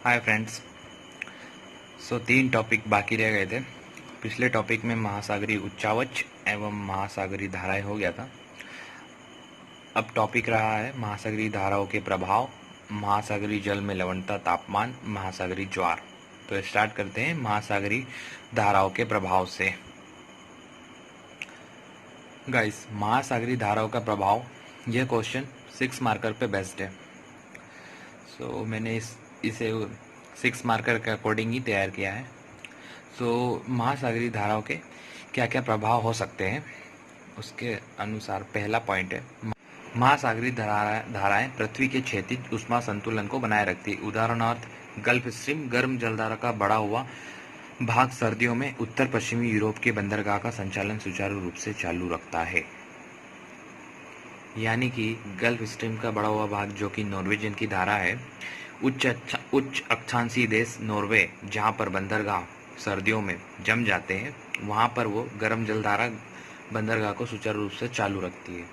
Hi friends. तीन topic बाकी रह गए थे। पिछले टॉपिक में महासागरीय उच्चावच एवं महासागरीय धाराएं हो गया था। अब टॉपिक रहा है महासागरीय धाराओं के प्रभाव, महासागरीय जल में लवणता, तापमान, महासागरीय ज्वार। तो स्टार्ट करते हैं महासागरीय धाराओं के प्रभाव से। गाइस, महासागरीय धाराओं का प्रभाव, यह क्वेश्चन 6 मार्कर पे बेस्ड है। मैंने इसे 6 मार्कर के अकॉर्डिंग ही तैयार किया है। महासागरीय धाराओं के क्या क्या प्रभाव हो सकते हैं, उसके अनुसार पहला पॉइंट है, महासागरीय धाराएं पृथ्वी के क्षैतिज उष्मा संतुलन को बनाए रखती है। उदाहरणार्थ, गल्फ स्ट्रीम गर्म जलधारा का बढ़ा हुआ भाग सर्दियों में उत्तर पश्चिमी यूरोप के बंदरगाह का संचालन सुचारू रूप से चालू रखता है। यानी कि गल्फ स्ट्रीम का बढ़ा हुआ भाग, जो कि नॉर्वेजियन की धारा है, उच्च अक्षांशीय देश नॉर्वे, जहां पर बंदरगाह सर्दियों में जम जाते हैं, वहां पर वो गर्म जलधारा बंदरगाह को सुचारू रूप से चालू रखती है।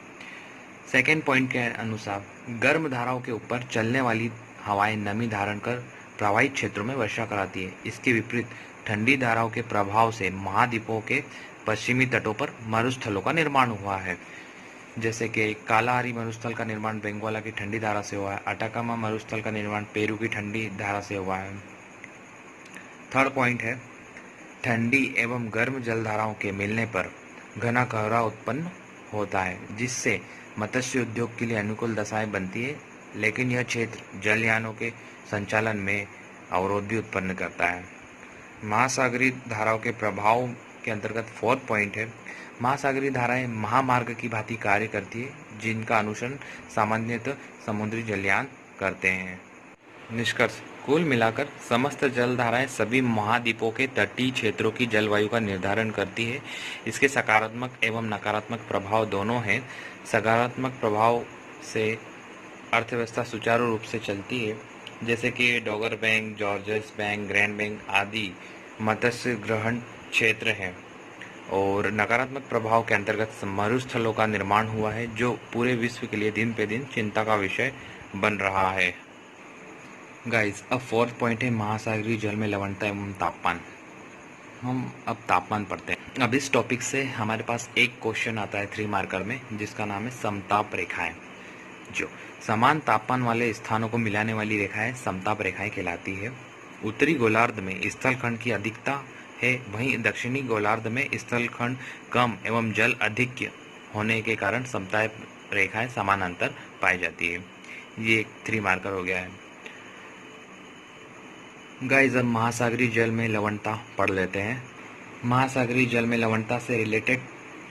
सेकेंड पॉइंट के अनुसार, गर्म धाराओं के ऊपर चलने वाली हवाएं नमी धारण कर प्रवाहित क्षेत्रों में वर्षा कराती है। इसके विपरीत ठंडी धाराओं के प्रभाव से महाद्वीपों के पश्चिमी तटों पर मरुस्थलों का निर्माण हुआ है। जैसे कि कालाहारी मरुस्थल का निर्माण बेंगोला की ठंडी धारा से हुआ है, अटाकामा मरुस्थल का निर्माण पेरू की ठंडी धारा से हुआ है। थर्ड पॉइंट है, ठंडी एवं गर्म जलधाराओं के मिलने पर घना कोहरा उत्पन्न होता है, जिससे मत्स्य उद्योग के लिए अनुकूल दशाएं बनती है, लेकिन यह क्षेत्र जलयानों के संचालन में अवरोध भी उत्पन्न करता है। महासागरीय धाराओं के प्रभाव के अंतर्गत फोर्थ पॉइंट है, महासागरीय धाराएं महामार्ग की भांति कार्य करती है, जिनका अनुसरण सामान्यतः समुद्री जलयान करते हैं। निष्कर्ष, कुल मिलाकर समस्त जलधाराएं सभी महाद्वीपों के तटीय क्षेत्रों की जलवायु का निर्धारण करती है। इसके सकारात्मक एवं नकारात्मक प्रभाव दोनों हैं। सकारात्मक प्रभाव से अर्थव्यवस्था सुचारू रूप से चलती है, जैसे कि Dogar bank, George's bank, grand bank आदि मत्स्य ग्रहण क्षेत्र हैं। और नकारात्मक प्रभाव के अंतर्गत मरुस्थलों का निर्माण हुआ है, जो पूरे विश्व के लिए दिन पे दिन चिंता का विषय बन रहा है। गाइस, अब फोर्थ पॉइंट है महासागरीय जल में लवणता एवं तापमान। हम अब तापमान पढ़ते हैं। अब इस टॉपिक से हमारे पास एक क्वेश्चन आता है 3 मार्कर में, जिसका नाम है समताप रेखाएं। जो समान तापमान वाले स्थानों को मिलाने वाली रेखाएं समताप रेखाएं कहलाती है। उत्तरी गोलार्ध में स्थलखंड की अधिकता है, वहीं दक्षिणी गोलार्ध में स्थलखंड कम एवं जल अधिक होने के कारण समताप रेखाएं समानांतर पाई जाती है। ये 3 मार्कर हो गया है। गाइस, अब महासागरीय जल में लवणता पढ़ लेते हैं। महासागरीय जल में लवणता से रिलेटेड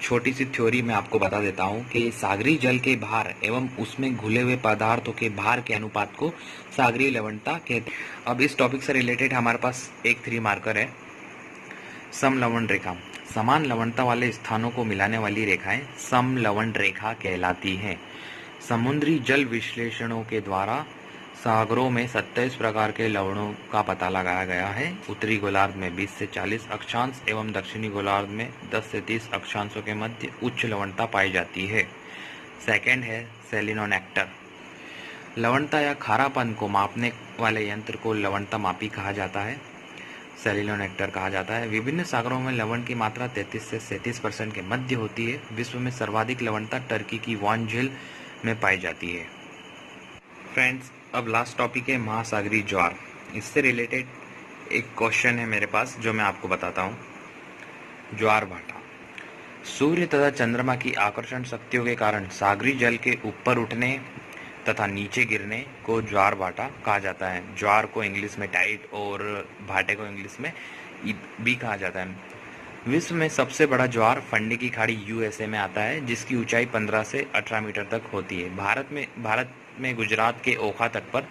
छोटी सी थ्योरी मैं आपको बता देता हूँ कि सागरीय जल के भार एवं उसमें घुले हुए पदार्थों के भार के अनुपात को सागरीय लवणता कहते हैं। अब इस टॉपिक से रिलेटेड हमारे पास एक 3 मार्कर है, समलवण रेखा। समान लवणता वाले स्थानों को मिलाने वाली रेखाएं समलवण रेखा कहलाती हैं। समुद्री जल विश्लेषणों के द्वारा सागरों में 27 प्रकार के लवणों का पता लगाया गया है। उत्तरी गोलार्ध में 20 से 40 अक्षांश एवं दक्षिणी गोलार्ध में 10 से 30 अक्षांशों के मध्य उच्च लवणता पाई जाती है। सेकंड है सेलिनोनेक्टर। लवणता या खारापन को मापने वाले यंत्र को लवणता मापी कहा जाता है, सेलिनोनेक्टर कहा जाता है। विभिन्न सागरों में लवण की मात्रा 33 से 37% के मध्य होती है। विश्व में सर्वाधिक लवणता टर्की की वान झील में पाई जाती है। फ्रेंड्स, अब लास्ट टॉपिक है महासागरीय ज्वार। इससे रिलेटेड एक क्वेश्चन है मेरे पास, जो मैं आपको बताता हूँ। ज्वार भाटा। सूर्य तथा चंद्रमा की आकर्षण शक्तियों के कारण सागरीय जल के ऊपर उठने तथा नीचे गिरने को ज्वार भाटा कहा जाता है। ज्वार को इंग्लिश में टाइड और भाटे को इंग्लिश में भी कहा जाता है। विश्व में सबसे बड़ा ज्वार फंडी की खाड़ी यूएसए में आता है, जिसकी ऊंचाई 15 से 18 मीटर तक होती है। भारत में गुजरात के ओखा तट पर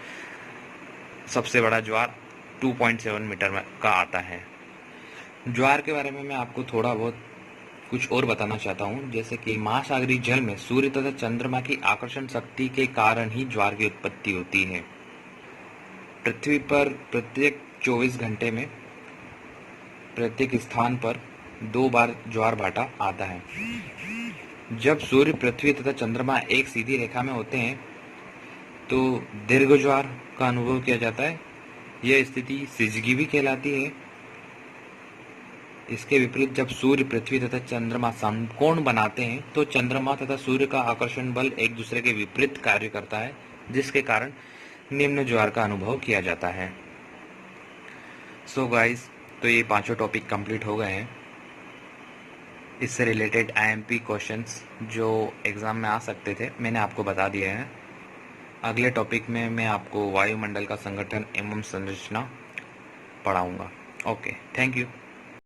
सबसे बड़ा ज्वार 2.7 मीटर का आता है। ज्वार के बारे में मैं आपको थोड़ा बहुत कुछ और बताना चाहता हूँ, जैसे कि महासागरीय जल में सूर्य तथा चंद्रमा की आकर्षण शक्ति के कारण ही ज्वार की उत्पत्ति होती है। पृथ्वी पर प्रत्येक 24 घंटे में प्रत्येक स्थान पर 2 बार ज्वार भाटा आता है। जब सूर्य, पृथ्वी तथा चंद्रमा एक सीधी रेखा में होते हैं तो दीर्घ ज्वार का अनुभव किया जाता है। यह स्थिति सिजगी भी कहलाती है। इसके विपरीत जब सूर्य, पृथ्वी तथा चंद्रमा समकोण बनाते हैं तो चंद्रमा तथा सूर्य का आकर्षण बल एक दूसरे के विपरीत कार्य करता है, जिसके कारण निम्न ज्वार का अनुभव किया जाता है। सो गाइस, तो ये पांचों टॉपिक कंप्लीट हो गए हैं। इससे रिलेटेड आईएमपी क्वेश्चंस जो एग्ज़ाम में आ सकते थे मैंने आपको बता दिए हैं। अगले टॉपिक में मैं आपको वायुमंडल का संगठन एवं संरचना पढ़ाऊँगा। Okay, thank you.